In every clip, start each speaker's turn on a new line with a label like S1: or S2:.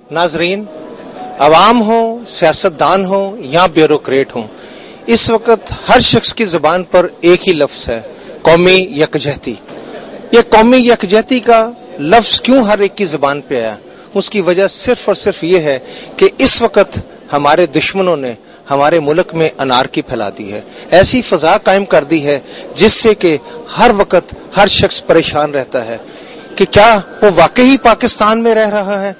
S1: नाजरीन, अवाम हो, सियासतदान हो या ब्यूरोक्रेट हो, इस वक्त हर शख्स की ज़बान पर एक ही लफ्ज़ है, कौमी यकजहती। ये कौमी यकजहती का लफ्ज़ क्यों हर एक की ज़बान पे आया? उसकी वजह सिर्फ और सिर्फ ये है कि इस वक्त हमारे दुश्मनों ने हमारे मुल्क में अनारकी फैला दी है, ऐसी फ़ज़ा कायम कर दी है जिससे कि हर वक्त हर शख्स परेशान रहता है कि क्या वो वाकई पाकिस्तान में रह रहा है।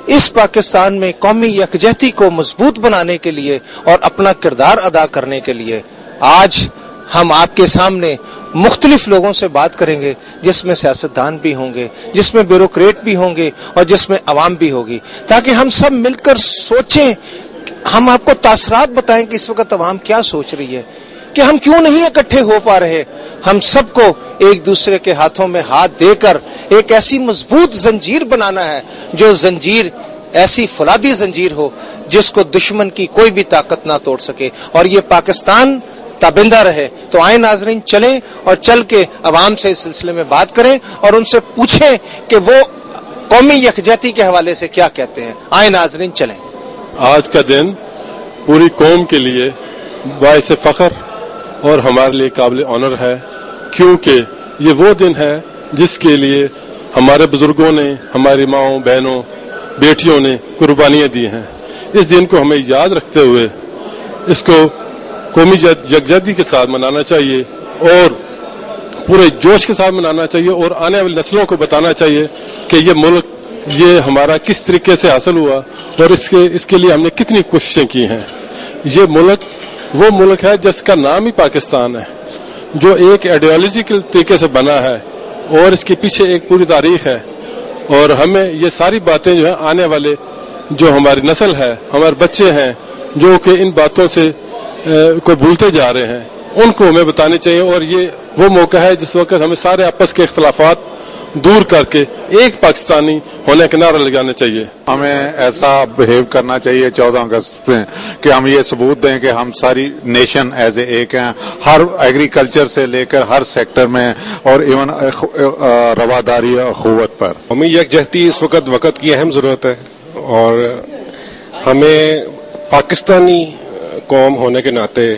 S1: इस पाकिस्तान में कौमी यकजहती को मजबूत बनाने के लिए और अपना किरदार अदा करने के लिए आज हम आपके सामने मुख्तलिफ लोगों से बात करेंगे, जिसमें सियासतदान भी होंगे, जिसमें ब्यूरोक्रेट भी होंगे और जिसमें अवाम भी होगी, ताकि हम सब मिलकर सोचें, हम आपको तासरात बताएं कि इस वक्त अवाम क्या सोच रही है, कि हम क्यों नहीं इकट्ठे हो पा रहे। हम सबको एक दूसरे के हाथों में हाथ देकर एक ऐसी मजबूत जंजीर बनाना है, जो जंजीर ऐसी फौलादी जंजीर हो जिसको दुश्मन की कोई भी ताकत ना तोड़ सके और ये पाकिस्तान ताबिंदा रहे। तो आए नाजरीन, चलें और चल के अवाम से इस सिलसिले में बात करें और उनसे पूछें कि वो कौमी यकजहती के हवाले से क्या कहते हैं। आए नाजरीन, चलें।
S2: आज का दिन पूरी कौम के लिए बाइस फख्र और हमारे लिए काबिल ऑनर है, क्योंकि ये वो दिन है जिसके लिए हमारे बुजुर्गों ने, हमारी माओं, बहनों, बेटियों ने कुर्बानियां दी हैं। इस दिन को हमें याद रखते हुए इसको कौमी यकजहती के साथ मनाना चाहिए और पूरे जोश के साथ मनाना चाहिए और आने वाली नस्लों को बताना चाहिए कि ये मुल्क, ये हमारा किस तरीके से हासिल हुआ और इसके लिए हमने कितनी कोशिशें की हैं। ये मुल्क वो मुल्क है जिसका नाम ही पाकिस्तान है, जो एक आइडियोलॉजिकल तरीके से बना है और इसके पीछे एक पूरी तारीख है। और हमें ये सारी बातें जो है आने वाले जो हमारी नस्ल है, हमारे बच्चे हैं जो कि इन बातों से को भूलते जा रहे हैं, उनको हमें बताने चाहिए। और ये वो मौका है जिस वक्त हमें सारे आपस के इख्तलाफात दूर करके एक पाकिस्तानी होने का नारा लगाना चाहिए।
S3: हमें ऐसा बिहेव करना चाहिए 14 अगस्त में कि हम ये सबूत दें कि हम सारी नेशन एज एक हैं, हर एग्रीकल्चर से लेकर हर सेक्टर में और इवन रवादारी और अखुवत पर।
S4: कौमी यकजहती इस वक्त की अहम ज़रूरत है और हमें पाकिस्तानी कौम होने के नाते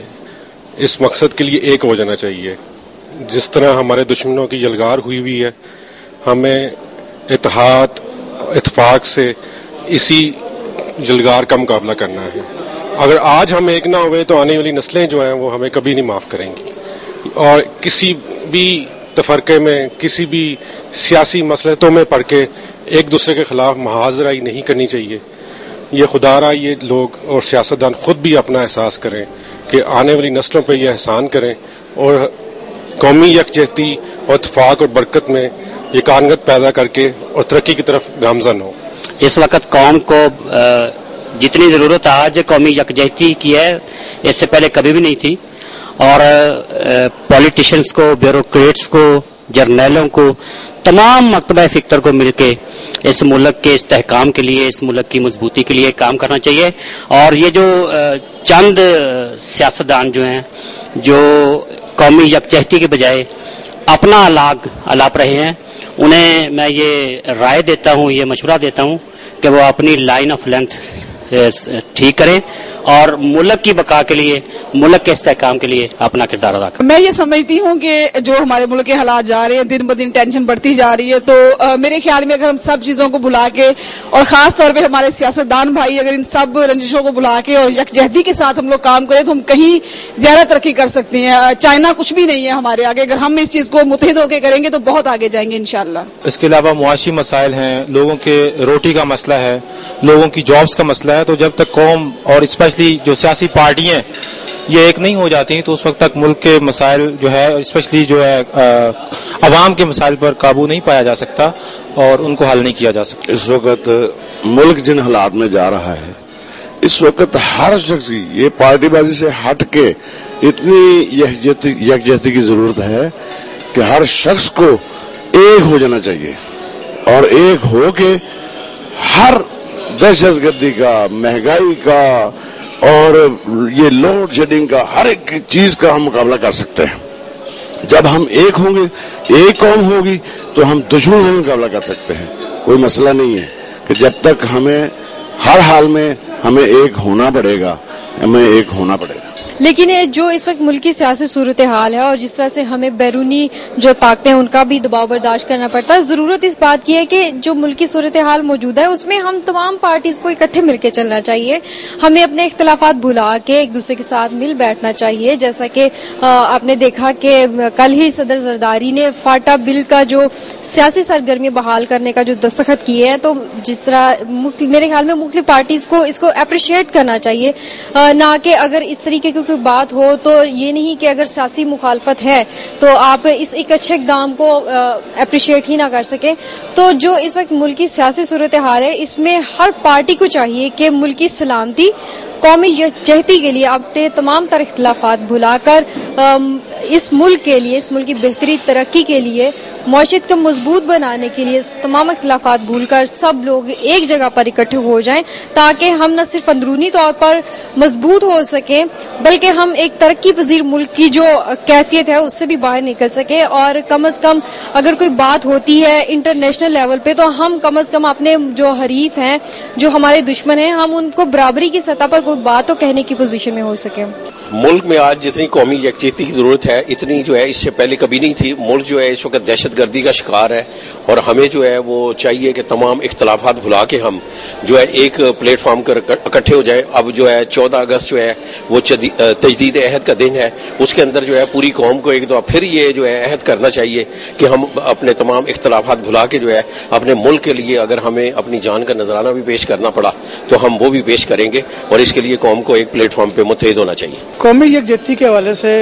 S4: इस मकसद के लिए एक हो जाना चाहिए। जिस तरह हमारे दुश्मनों की यलगार हुई है, हमें इत्तेहाद इत्तेफाक से इसी यलगार का मुकाबला करना है। अगर आज हम एक ना हुए तो आने वाली नस्लें जो हैं वो हमें कभी नहीं माफ़ करेंगी। और किसी भी तफरके में, किसी भी सियासी मसलतों में पड़ के एक दूसरे के खिलाफ मुहाजराई नहीं करनी चाहिए। ये खुदारा ये लोग और सियासतदान खुद भी अपना एहसास करें कि आने वाली नस्लों पर यह एहसान करें और कौमी यकजहती और इत्तेफाक और बरकत में यकानगत पैदा करके और तरक्की की तरफ गामजन हो।
S5: इस वक्त कौम को जितनी ज़रूरत आज कौमी यकजहती की है, इससे पहले कभी भी नहीं थी। और पॉलिटिशियंस को, ब्यूरोक्रेट्स को, जर्नैलों को, तमाम मकतबा फ़िक्र को मिलके इस मुल्क के इस्तेहकाम के लिए, इस मुल्क की मजबूती के लिए काम करना चाहिए। और ये जो चंद सियासतदान जो हैं, जो कौमी यकजहती के बजाय अपना अलाप रहे हैं, उन्हें मैं ये राय देता हूँ, ये मशवरा देता हूँ कि वो अपनी लाइन ऑफ लेंथ ठीक करें और मुल्क की बका के लिए, मुल्क के इस्तेहकाम के लिए अपना किरदार अदा करें।
S6: मैं ये समझती हूँ कि जो हमारे मुल्क के हालात जा रहे हैं, दिन ब दिन टेंशन बढ़ती जा रही है, तो मेरे ख्याल में अगर हम सब चीजों को भुला के और खास तौर पे हमारे सियासतदान भाई अगर इन सब रंजिशों को भुला के और यकजहती के साथ हम लोग काम करें तो हम कहीं ज्यादा तरक्की कर सकती हैं। चाइना कुछ भी नहीं है हमारे आगे। अगर हम इस चीज को मुत्तहिद होकर करेंगे तो बहुत आगे जाएंगे इंशाअल्लाह।
S1: इसके अलावा मुआशी मसाइल हैं, लोगों के रोटी का मसला है, लोगों की जॉब्स का मसला है। तो जब तक कौम और स्पेशली जो सियासी पार्टियां ये एक नहीं हो जाती तो उस वक्त तक मुल्क के मसाइल जो है, स्पेशली जो है अवाम के मसाइल पर काबू नहीं पाया जा सकता और उनको हल नहीं किया जा सकता।
S7: इस वक्त मुल्क जिन हालात में जा रहा है, इस वक्त हर शख्स की ये पार्टीबाजी से हट के इतनी यकजहती की जरूरत है कि हर शख्स को एक हो जाना चाहिए और एक हो के हर दहशतगर्दी का, महंगाई का और ये लोड शेडिंग का, हर एक चीज का हम मुकाबला कर सकते हैं। जब हम एक होंगे, एक कौम होगी तो हम दुश्मन से मुकाबला कर सकते हैं। कोई मसला नहीं है कि जब तक हमें हर हाल में हमें एक होना पड़ेगा, हमें एक होना पड़ेगा।
S8: लेकिन जो इस वक्त मुल्क की सियासी सूरत हाल है और जिस तरह से हमें बैरूनी जो ताकतें हैं उनका भी दबाव बर्दाश्त करना पड़ता है, जरूरत इस बात की है कि जो मुल्क की सूरत हाल मौजूद है उसमें हम तमाम पार्टीज को इकट्ठे मिलकर चलना चाहिए। हमें अपने इख्तलाफात भुला के एक दूसरे के साथ मिल बैठना चाहिए। जैसा कि आपने देखा कि कल ही सदर जरदारी ने फाटा बिल का जो सियासी सरगर्मी बहाल करने का जो दस्तखत किए हैं, तो जिस तरह मेरे ख्याल में मुख्तलिफ पार्टीज को इसको अप्रिशिएट करना चाहिए, ना कि अगर इस तरीके की कोई बात हो तो ये नहीं कि अगर सियासी मुखालफत है तो आप इस एक अच्छे इकदाम को अप्रिशिएट ही ना कर सके। तो जो इस वक्त मुल्क की सियासी सूरत हाल है इसमें हर पार्टी को चाहिए कि मुल्क की सलामती, कौमी यकजहती के लिए अपने तमाम तर इख्तलाफात भुलाकर इस मुल्क के लिए, इस मुल्क की बेहतरी तरक्की के लिए, मौशियत को मजबूत बनाने के लिए तमाम इख्तलाफात भूलकर सब लोग एक जगह पर इकट्ठे हो जाएं, ताकि हम न सिर्फ अंदरूनी तौर पर मजबूत हो सके बल्कि हम एक तरक्की पजीर मुल्क की जो कैफियत है उससे भी बाहर निकल सके। और कम अज कम अगर कोई बात होती है इंटरनेशनल लेवल पे तो हम कम अज कम अपने जो हरीफ हैं, जो हमारे दुश्मन हैं, हम उनको बराबरी की सतह पर कोई बात तो कहने की पोजीशन में हो सके।
S9: मुल्क में आज जितनी कौमी यकजहती की जरूरत है इतनी जो है इससे पहले कभी नहीं थी। मुल्क जो है इस वक्त दहशतगर्दी का शिकार है और हमें जो है वो चाहिए कि तमाम इख्तलाफात भुला के हम जो है एक प्लेटफॉर्म कर इकट्ठे हो जाए। अब जो है 14 अगस्त जो है वो तजदीद अहद का दिन है, उसके अंदर जो है पूरी कौम को एक दफा फिर ये जो है अहद करना चाहिए कि हम अपने तमाम इख्तलाफात भुला के जो है अपने मुल्क के लिए अगर हमें अपनी जान का नजराना भी पेश करना पड़ा तो हम वो भी पेश करेंगे और इसके लिए कौम को एक प्लेटफॉर्म पे मुत्तहिद होना चाहिए।
S10: कौमी यकजहती के हवाले से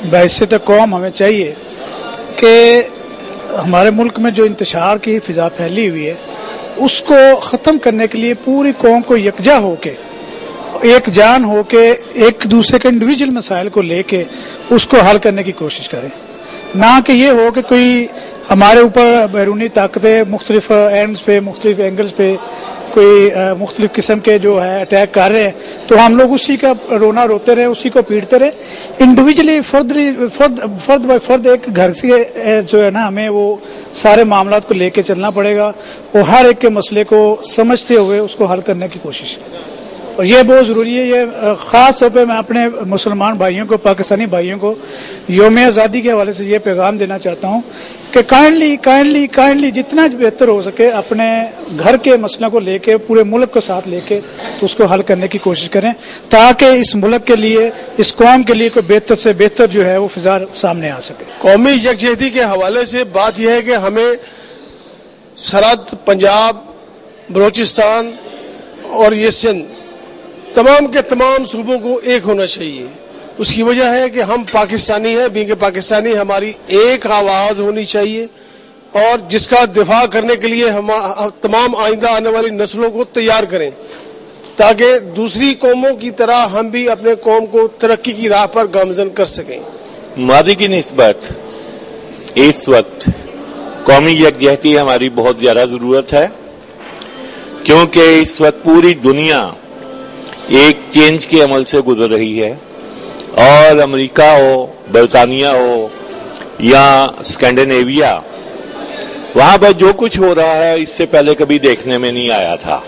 S10: बहैसियत कौम हमें चाहिए कि हमारे मुल्क में जो इंतशार की फिजा फैली हुई है उसको ख़त्म करने के लिए पूरी कौम को यकजा होके, एक जान होके, एक दूसरे के इंडिविजुअल मसाइल को लेके उसको हल करने की कोशिश करें, ना कि ये हो कि कोई हमारे ऊपर बैरूनी ताकतें मुख्तलिफ एंड्स पे, मुख्तलिफ एंगल्स पे कोई मुख्तलिफ किस्म के जो है अटैक कर रहे हैं तो हम लोग उसी का रोना रोते रहे, उसी को पीटते रहे। इंडिविजुअली फर्द बाय फर्द एक घर से जो है ना हमें वो सारे मामलात को लेके चलना पड़ेगा और हर एक के मसले को समझते हुए उसको हल करने की कोशिश, और ये बहुत ज़रूरी है। ये ख़ास तौर पे मैं अपने मुसलमान भाइयों को, पाकिस्तानी भाइयों को यौम आज़ादी के हवाले से ये पैगाम देना चाहता हूँ कि काइंडली जितना बेहतर हो सके अपने घर के मसलों को लेके, पूरे मुल्क को साथ लेके तो उसको हल करने की कोशिश करें, ताकि इस मुल्क के लिए, इस कौम के लिए कोई बेहतर से बेहतर जो है वो फिजा सामने आ सके।
S11: कौमी यकजहती के हवाले से बात यह है कि हमें सरहद पंजाब, बलोचिस्तान और ये सिंध तमाम के तमाम सूबों को एक होना चाहिए। उसकी वजह है कि हम पाकिस्तानी हैं, बींगे पाकिस्तानी, हमारी एक आवाज होनी चाहिए और जिसका दिफा करने के लिए हम तमाम आइंदा आने वाली नस्लों को तैयार करें, ताकि दूसरी कौमों की तरह हम भी अपने कौम को तरक्की की राह पर गामजन कर सकें।
S12: मादी की निस्बत इस वक्त कौमी यकजहती हमारी बहुत ज्यादा जरूरत है, क्योंकि इस वक्त पूरी दुनिया एक चेंज के अमल से गुजर रही है और अमेरिका हो, बरतानिया हो या स्कैंडिनेविया, वहां पर जो कुछ हो रहा है इससे पहले कभी देखने में नहीं आया था।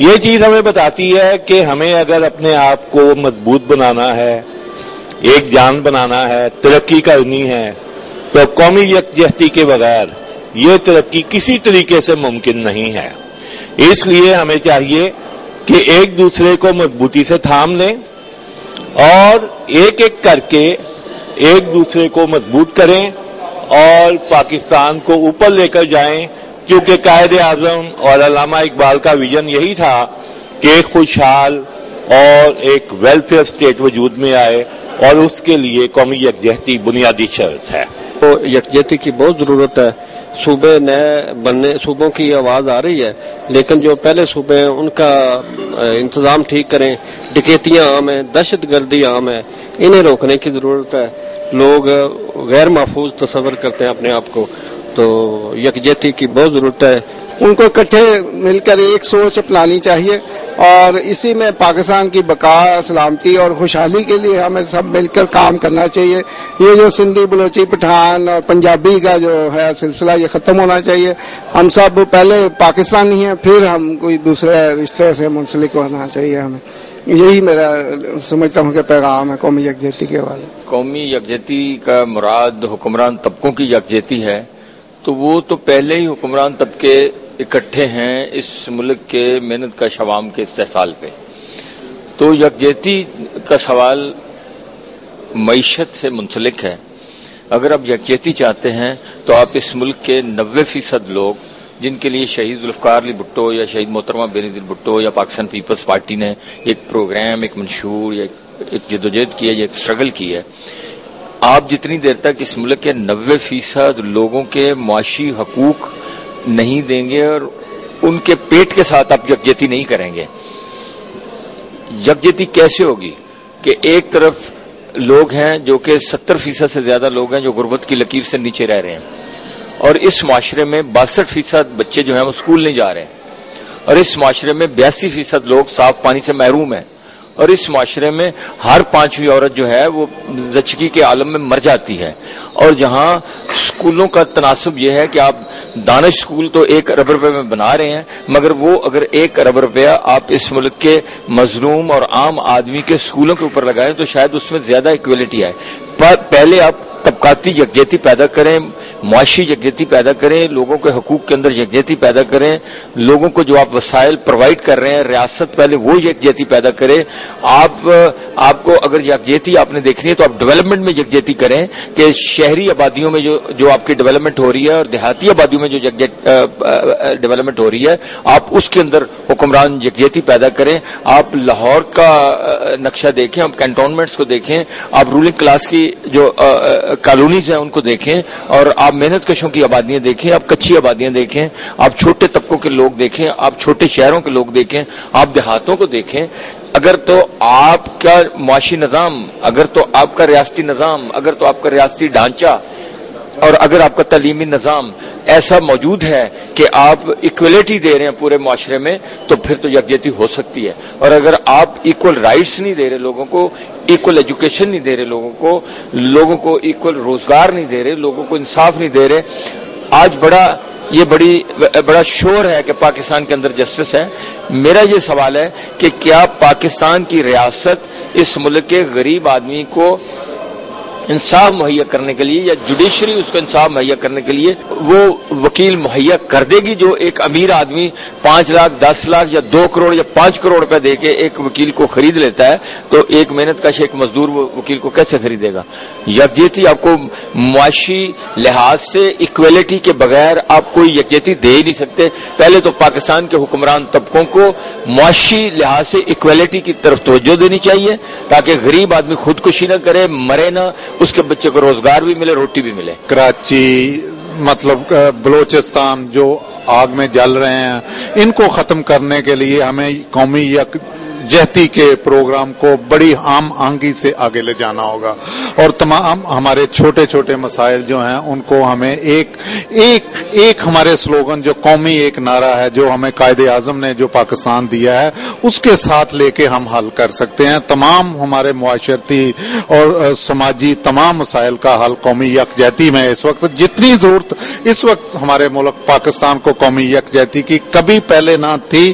S12: ये चीज हमें बताती है कि हमें अगर अपने आप को मजबूत बनाना है, एक जान बनाना है, तरक्की करनी है, तो कौमी यकजहती के बगैर ये तरक्की किसी तरीके से मुमकिन नहीं है। इसलिए हमें चाहिए कि एक दूसरे को मजबूती से थाम लें और एक एक करके एक दूसरे को मजबूत करें और पाकिस्तान को ऊपर लेकर जाएं, क्योंकि कायदे आजम और अल्लामा इकबाल का विजन यही था कि एक खुशहाल और एक वेलफेयर स्टेट वजूद में आए और उसके लिए कौमी यकजहती बुनियादी शर्त है।
S13: तो यकजहती की बहुत जरूरत है। सूबे नए बनने, सूबों की आवाज आ रही है, लेकिन जो पहले सूबे हैं उनका इंतजाम ठीक करें। डकैतियां आम है, दहशतगर्दी आम है, इन्हें रोकने की जरूरत है। लोग गैर महफूज तस्वर करते हैं अपने आप को, तो यकजहती की बहुत जरूरत है।
S14: उनको इकट्ठे मिलकर एक सोच अपनानी चाहिए और इसी में पाकिस्तान की बका, सलामती और खुशहाली के लिए हमें सब मिलकर काम करना चाहिए। ये जो सिंधी, बलोची, पठान और पंजाबी का जो है सिलसिला ये ख़त्म होना चाहिए। हम सब पहले पाकिस्तानी हैं, फिर हम कोई दूसरे रिश्ते से मुंसलिक होना चाहिए हमें। यही मेरा समझता हूँ कि पैगाम है कौमी यकजहती के वाले।
S15: कौमी यकजहती का मुराद हुक्मरान तबकों की यकजहती है, तो वो तो पहले ही हुक्मरान तबके इकट्ठे हैं इस मुल्क के मेहनत का शवाम के इस्तेहसाल पे। तो यकजहती का सवाल मईशत से मुंसलिक है। अगर आप यकजहती चाहते हैं तो आप इस मुल्क के 90% लोग जिनके लिए शहीद जुल्फ़िकार अली भुट्टो या शहीद मोहतरमा बेनज़ीर भुट्टो या पाकिस्तान पीपल्स पार्टी ने एक प्रोग्राम, एक मंशूर या एक जद्दोजहद की है या एक स्ट्रगल की है, आप जितनी देर तक इस मुल्क के 90% लोगों के मुआशी हकूक नहीं देंगे और उनके पेट के साथ आप यकजहती नहीं करेंगे। यकजहती कैसे होगी कि एक तरफ लोग हैं जो कि 70% से ज्यादा लोग हैं जो गुर्बत की लकीर से नीचे रह रहे हैं, और इस माशरे में 62% बच्चे जो हैं वो स्कूल नहीं जा रहे हैं, और इस माशरे में 82% लोग साफ पानी से महरूम हैं, और इस माशरे में हर 5वीं औरत जो है वो ज़चगी के आलम में मर जाती है। और जहां स्कूलों का तनासब यह है कि आप दानिश स्कूल तो 1 अरब रुपए में बना रहे हैं, मगर वो अगर 1 अरब रुपया आप इस मुल्क के मजलूम और आम आदमी के स्कूलों के ऊपर लगाएं तो शायद उसमें ज्यादा इक्वलिटी आए। पहले आप तबकाती यकजहती पैदा करें, मुआशी यकजहती पैदा करें, लोगों के हकूक के अंदर यकजहती पैदा करें, लोगों को जो आप वसाइल प्रोवाइड कर रहे हैं रियासत पहले वो यकजहती पैदा करे। आपको अगर यकजहती आपने देखनी है तो आप डेवलपमेंट में यकजहती करें कि शहरी आबादियों में जो आपकी डेवलपमेंट हो रही है और देहाती आबादियों में जो डेवलपमेंट हो रही है आप उसके अंदर हुक्मरान यकजहती पैदा करें। आप लाहौर का नक्शा देखें, आप कैंटोनमेंट्स को देखें, आप रूलिंग क्लास की जो कॉलोनीज हैं उनको देखें, और आप मेहनत कशों की आबादियां देखें, आप कच्ची आबादियां देखें, आप छोटे तबकों के लोग देखें, आप छोटे शहरों के लोग देखें, आप देहातों को देखें। अगर तो आपका मुआशी निज़ाम, अगर तो आपका रियासती निज़ाम, अगर तो आपका रियासती ढांचा और अगर आपका तालीमी निज़ाम ऐसा मौजूद है कि आप इक्वलिटी दे रहे हैं पूरे मुआशरे में, तो फिर तो यकजहती हो सकती है। और अगर आप इक्वल राइट्स नहीं दे रहे लोगों को, इक्वल एजुकेशन नहीं दे रहे लोगों को इक्वल रोजगार नहीं दे रहे, लोगों को इंसाफ नहीं दे रहे, आज बड़ा शोर है कि पाकिस्तान के अंदर जस्टिस है। मेरा ये सवाल है कि क्या पाकिस्तान की रियासत इस मुल्क के गरीब आदमी को इंसाफ मुहैया करने के लिए या जुडिशरी उसको इंसाफ मुहैया करने के लिए वो वकील मुहैया कर देगी जो एक अमीर आदमी 5 लाख 10 लाख या 2 करोड़ या 5 करोड़ रुपए देके एक वकील को खरीद लेता है, तो एक मेहनत कश एक मजदूर वो वकील को कैसे खरीदेगा? यकजहती आपको मुआशी लिहाज से इक्वलिटी के बगैर आप कोई यकजहती दे ही नहीं सकते। पहले तो पाकिस्तान के हुक्मरान तबकों को मुआशी लिहाज से इक्वलिटी की तरफ तवज्जो देनी चाहिए ताकि गरीब आदमी खुदकुशी न करे, मरे ना, उसके बच्चे को रोजगार भी मिले, रोटी भी मिले।
S3: कराची मतलब बलोचिस्तान जो आग में जल रहे हैं, इनको खत्म करने के लिए हमें कौमी यकजहती के प्रोग्राम को बड़ी आम आंगी से आगे ले जाना होगा और तमाम हमारे छोटे छोटे मसाइल जो हैं उनको हमें एक हमारे स्लोगन जो कौमी एक नारा है जो हमें कायदे आजम ने जो पाकिस्तान दिया है उसके साथ लेके हम हल कर सकते हैं। तमाम हमारे मुआशरती और समाजी तमाम मसाइल का हल कौमी यकजहती में इस वक्त जितनी जरूरत इस वक्त हमारे मुल्क पाकिस्तान को कौमी यकजहती की कभी पहले ना थी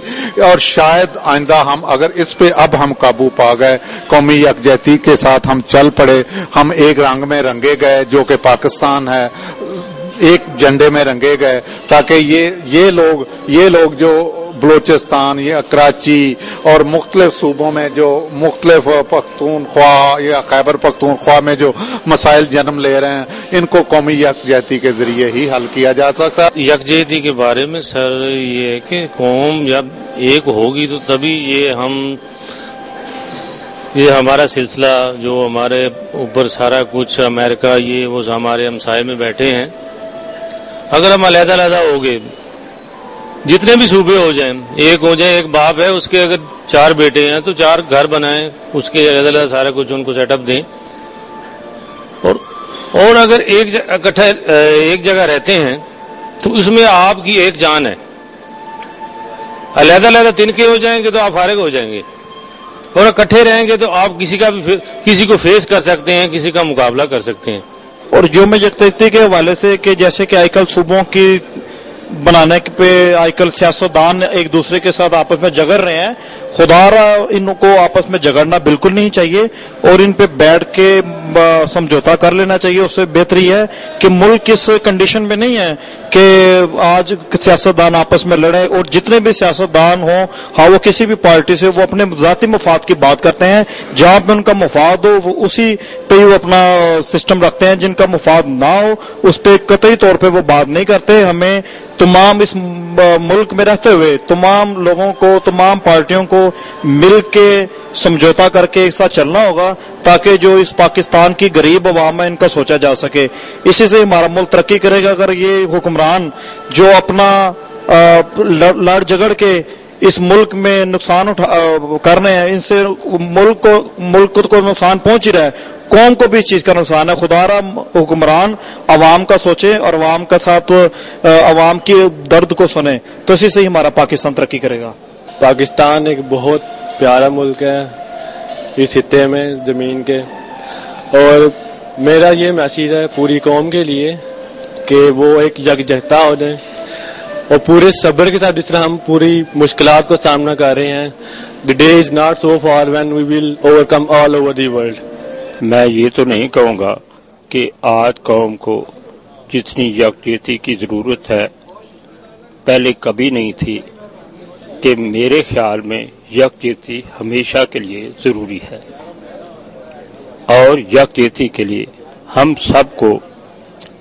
S3: और शायद आइंदा हम अगर इस पे अब हम काबू पा गए, कौमी यकजहती के साथ हम चल पड़े, हम एक रंग में रंगे गए जो कि पाकिस्तान है, एक झंडे में रंगे गए ताकि ये लोग जो बलोचिस्तान या कराची और मुख्तलिफ सूबों में जो मुख्तलिफ पख्तूनख्वा या खैबर पख्तूनख्वा में जो मसाइल जन्म ले रहे हैं इनको कौमी यकजहती के जरिए ही हल किया जा सकता है।
S16: यकजहती के बारे में सर ये है कि कौम जब एक होगी तो तभी ये हमारा सिलसिला जो हमारे ऊपर सारा कुछ अमेरिका ये वो हमारे हमसाये में बैठे हैं, अगर हम अलग-अलग हो गए, जितने भी सूबे हो जाएं, एक हो जाए, एक बाप है उसके अगर 4 बेटे हैं तो 4 घर बनाएं, उसके अलग-अलग सारा कुछ उनको सेटअप दें, और अगर एक जगह रहते हैं तो उसमें आपकी एक जान है, علیحدہ علیحدہ تنکے ہو جائیں گے تو آپ فارغ ہو جائیں گے، اور اکٹھے رہیں گے تو آپ کسی کو فیس کر سکتے ہیں، کسی کا مقابلہ کر سکتے ہیں۔
S17: اور جو میں یکجہتی کے حوالے سے کہ جیسے کہ آج کل صوبوں کی بنانے پہ آج کل سیاستدان ایک دوسرے کے ساتھ آپس میں جگڑ رہے ہیں، خدا را ان کو آپس میں جگڑنا بالکل نہیں چاہیے اور ان پہ بیٹھ کے سمجھوتا کر لینا چاہیے۔ اس سے بہتری ہے کہ ملک اس کنڈیشن میں نہیں ہے کہ آج سیاستدان آپس میں لڑیں، اور جتنے بھی سیاستدان ہوں ہاں وہ کسی بھی پارٹی سے، وہ اپنے ذاتی مفاد کی بات کرتے ہیں، جہاں پہ ان کا مفاد ہو وہ اسی پہ ہی وہ اپنا سسٹم رکھتے ہیں، جن کا مفاد نہ ہو اس پہ قطعی طور پہ وہ بات نہیں کرتے۔ ہمیں تمام اس ملک میں رہتے ہوئے تمام لوگوں کو، تمام پارٹیوں کو مل کے سمجھوتا کر کے ایک ساتھ چلنا ہوگا تاکہ جو اس پاکستان کی غریب عوام ہے ان کا سوچا جا سکے۔ اسی سے ہمارا ملک ترقی کرے گا۔ اگر یہ حکمران جو اپنا لڑ جھگڑ کے اس ملک میں نقصان کر رہے ہیں، ان سے ملک کو نقصان پہنچ ہی رہا ہے، قوم کو بھی اس چیز کا نقصان ہے۔ خدا را حکمران عوام کا سوچے اور عوام کا ساتھ عوام کی درد کو سنے، تو اسی سے ہی ہمارا پاکستان ترقی کرے گا۔
S18: پاکستان ایک بہت پیارا ملک ہے اس خطے میں زمین کے، اور میرا یہ میسیج ہے پوری قوم کے لیے کہ وہ ایک یکجہتا ہو جائیں اور پورے صبر کے ساتھ، جس طرح ہم پوری مشکلات کو سامنا کر رہے ہیں۔ The day is not so far when we will overcome all over the world۔
S19: میں یہ تو نہیں کہوں گا کہ آج قوم کو جتنی یکجہتی کی ضرورت ہے پہلے کبھی نہیں تھی، کہ میرے خیال میں یکجہتی ہمیشہ کے لیے ضروری ہے، اور یکجہتی کے لیے ہم سب کو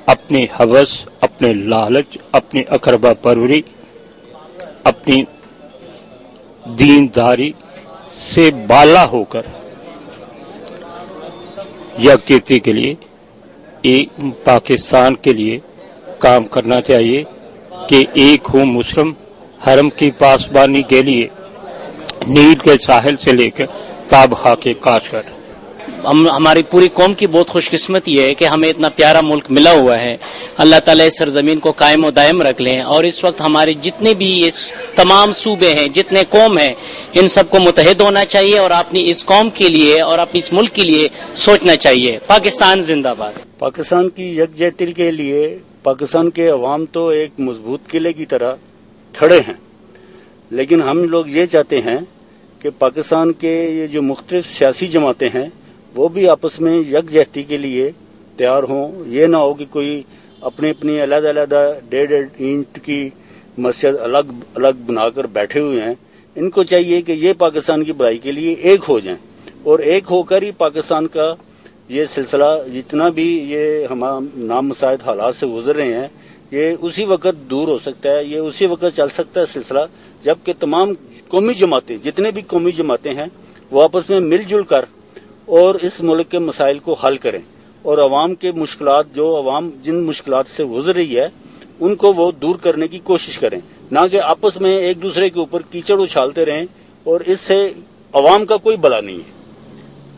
S19: اپنی ہوس، اپنے لالچ، اپنی اقربا پروری، اپنی دینداری سے بالا ہو کر یکجہتی کے لیے ایک پاکستان کے لیے کام کرنا چاہیے کہ ایک ہوں مسلم حرم کی پاسبانی کے لیے نیل کے ساحل سے لے کر تاب خاک کاشغر۔
S5: ہماری پوری قوم کی بہت خوش قسمتی ہے کہ ہمیں اتنا پیارا ملک ملا ہوا ہے۔ اللہ تعالیٰ اس سرزمین کو قائم و دائم رکھ لیں، اور اس وقت ہمارے جتنے بھی تمام صوبے ہیں، جتنے قوم ہیں، ان سب کو متحد ہونا چاہیے اور اپنی اس قوم کے لیے اور اپنی اس ملک کے لیے سوچنا چاہیے۔ پاکستان زندہ باد۔
S20: پاکستان کی یکجہتی کے لیے پاکستان کے عوام تو ایک مضبوط قلعے کی طرح کھڑے ہیں، لیکن ہم لوگ یہ چاہتے ہیں کہ پاکستان کے یہ جو مختلف سیاسی جماعتیں ہیں وہ بھی آپس میں یکجہتی کے لیے تیار ہوں۔ یہ نہ ہو کہ کوئی اپنی اپنی علیحدہ علیحدہ 1.5 اینٹ کی مسجد الگ الگ بنا کر بیٹھے ہوئے ہیں۔ ان کو چاہیے کہ یہ پاکستان کی بھلائی کے لیے ایک ہو جائیں، اور ایک ہو کر ہی پاکستان کا یہ سلسلہ جتنا بھی یہ ہم نامساعد حالات سے گزر رہے ہیں، یہ اسی وقت دور ہو سکتا ہے، یہ اسی وقت چل سکتا ہے سلسلہ جبکہ تمام قومی جماعتیں، جتنے بھی قومی جماعتیں ہیں، وہ آپس میں مل جل کر اور اس ملک کے مسائل کو حل کریں، اور عوام کے مشکلات، جو عوام جن مشکلات سے گزر رہی ہے ان کو وہ دور کرنے کی کوشش کریں، نہ کہ آپس میں ایک دوسرے کے اوپر کیچڑ اچھالتے رہیں، اور اس سے عوام کا کوئی بلا نہیں ہے۔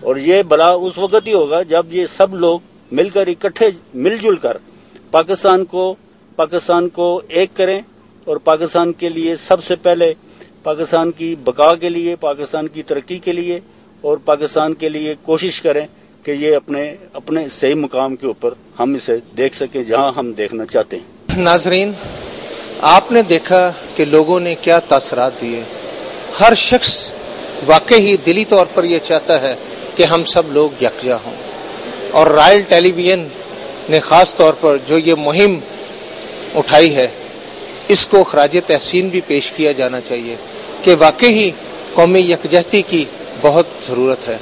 S20: اور یہ بلا اس وقت ہی ہوگا جب یہ سب لوگ مل کر اکٹھے مل جل کر پاکستان کو ایک کریں، اور پاکستان کے لیے سب سے پہلے پاکستان کی بقا کے لیے، پاکستان کی ترقی کے لیے اور پاکستان کے لیے کوشش کریں کہ یہ اپنے صحیح مقام کے اوپر ہم اسے دیکھ سکیں جہاں ہم دیکھنا چاہتے ہیں۔
S1: ناظرین، آپ نے دیکھا کہ لوگوں نے کیا تاثرات دیے۔ ہر شخص واقعی دلی طور پر یہ چاہتا ہے کہ ہم سب لوگ یکجا ہوں، اور رائل ٹیلی ویژن نے خاص طور پر جو یہ مہم اٹھائی ہے اس کو خراج تحسین بھی پیش کیا جانا چاہیے کہ واقعی قومی یکجہتی کی بہت ضرورت ہے۔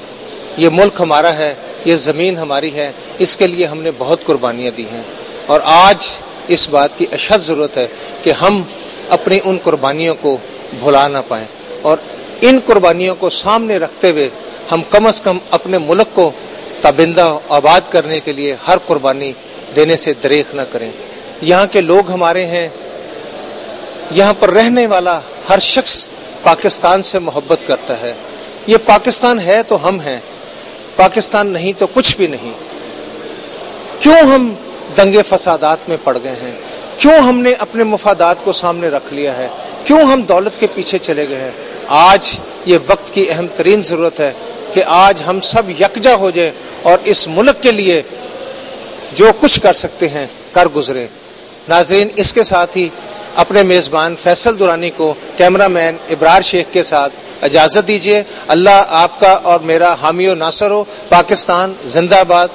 S1: یہ ملک ہمارا ہے، یہ زمین ہماری ہے، اس کے لیے ہم نے بہت قربانیاں دی ہیں، اور آج اس بات کی اشد ضرورت ہے کہ ہم اپنی ان قربانیوں کو بھلا نہ پائیں، اور ان قربانیوں کو سامنے رکھتے ہوئے ہم کم از کم اپنے ملک کو تابندہ آباد کرنے کے لیے ہر قربانی دینے سے دریغ نہ کریں۔ یہاں کے لوگ ہمارے ہیں، یہاں پر رہنے والا ہر شخص پاکستان سے محبت کرتا ہے۔ یہ پاکستان ہے تو ہم ہیں، پاکستان نہیں تو کچھ بھی نہیں۔ کیوں ہم دنگے فسادات میں پڑ گئے ہیں؟ کیوں ہم نے اپنے مفادات کو سامنے رکھ لیا ہے؟ क्यों हम दौलत के पीछे चले गए हैं। आज ये वक्त की अहम तरीन ज़रूरत है कि आज हम सब यकजा हो जाए और इस मुल्क के लिए जो कुछ कर सकते हैं कर गुजरे। नाजरीन, इसके साथ ही अपने मेज़बान फैसल दुरानी को कैमरामैन इब्रार शेख के साथ इजाज़त दीजिए। अल्लाह आपका और मेरा हामी और नासर हो। पाकिस्तान जिंदाबाद।